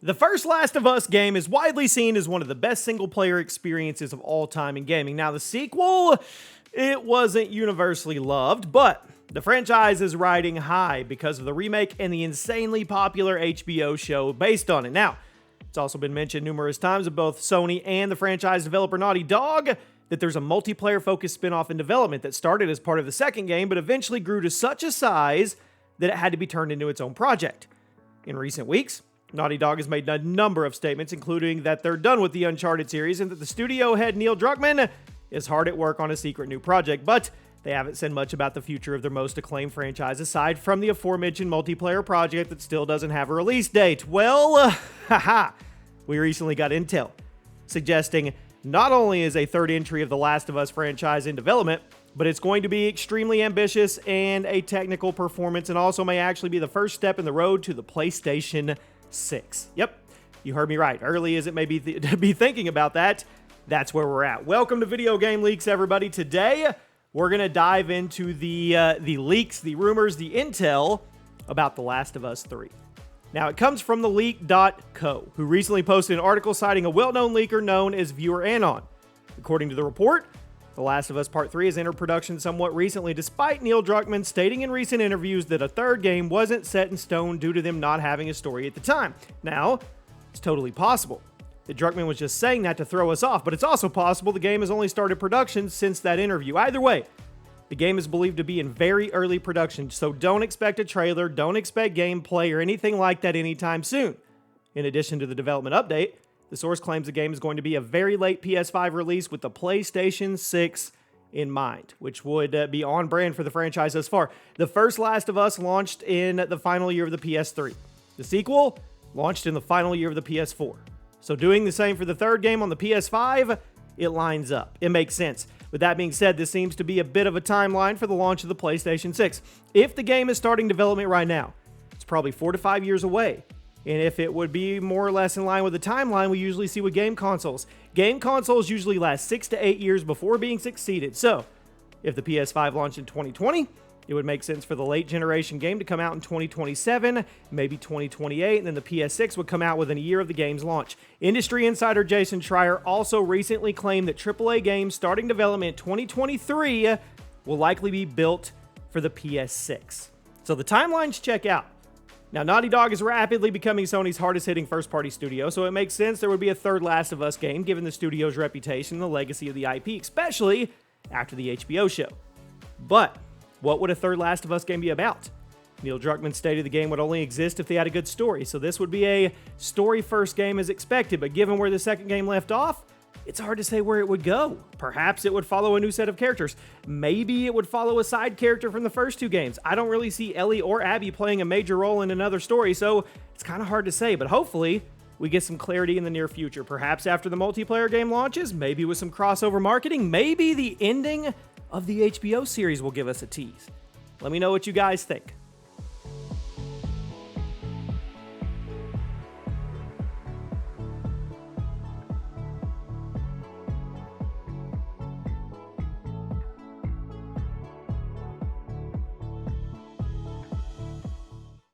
The first Last of Us game is widely seen as one of the best single-player experiences of all time in gaming. Now, the sequel, it wasn't universally loved, but the franchise is riding high because of the remake and the insanely popular HBO show based on it. Now, it's also been mentioned numerous times of both Sony and the franchise developer Naughty Dog that there's a multiplayer-focused spin-off in development that started as part of the second game, but eventually grew to such a size that it had to be turned into its own project. In recent weeks, Naughty Dog has made a number of statements, including that they're done with the Uncharted series and that the studio head Neil Druckmann is hard at work on a secret new project, but they haven't said much about the future of their most acclaimed franchise aside from the aforementioned multiplayer project that still doesn't have a release date. Well, we recently got intel suggesting not only is a third entry of the Last of Us franchise in development, but it's going to be extremely ambitious and a technical performance, and also may actually be the first step in the road to the PlayStation 6. Yep, you heard me right. Early as it may be to be thinking about that, that's where we're at. Welcome to Video Game Leaks, everybody. Today, we're going to dive into the leaks, the rumors, the intel about The Last of Us 3. Now, it comes from theleak.co, who recently posted an article citing a well-known leaker known as Viewer Anon. According to the report, The Last of Us Part 3 has entered production somewhat recently, despite Neil Druckmann stating in recent interviews that a third game wasn't set in stone due to them not having a story at the time. Now, it's totally possible that Druckmann was just saying that to throw us off, but it's also possible the game has only started production since that interview. Either way, the game is believed to be in very early production, so don't expect a trailer, don't expect gameplay or anything like that anytime soon. In addition to the development update, the source claims the game is going to be a very late PS5 release with the PlayStation 6 in mind, which would be on brand for the franchise thus far. The first Last of Us launched in the final year of the PS3. The sequel launched in the final year of the PS4. So doing the same for the third game on the PS5, it lines up. It makes sense. With that being said, this seems to be a bit of a timeline for the launch of the PlayStation 6. If the game is starting development right now, it's probably 4 to 5 years away. And if it would be more or less in line with the timeline we usually see with game consoles. Game consoles usually last 6 to 8 years before being succeeded. So, if the PS5 launched in 2020, it would make sense for the late generation game to come out in 2027, maybe 2028, and then the PS6 would come out within a year of the game's launch. Industry insider Jason Schreier also recently claimed that AAA games starting development in 2023 will likely be built for the PS6. So the timelines check out. Now, Naughty Dog is rapidly becoming Sony's hardest-hitting first-party studio, so it makes sense there would be a third Last of Us game given the studio's reputation and the legacy of the IP, especially after the HBO show. But what would a third Last of Us game be about? Neil Druckmann stated the game would only exist if they had a good story, so this would be a story-first game as expected, but given where the second game left off, it's hard to say where it would go. Perhaps it would follow a new set of characters. Maybe it would follow a side character from the first two games. I don't really see Ellie or Abby playing a major role in another story, so it's kind of hard to say, but hopefully we get some clarity in the near future. Perhaps after the multiplayer game launches, maybe with some crossover marketing, maybe the ending of the HBO series will give us a tease. Let me know what you guys think.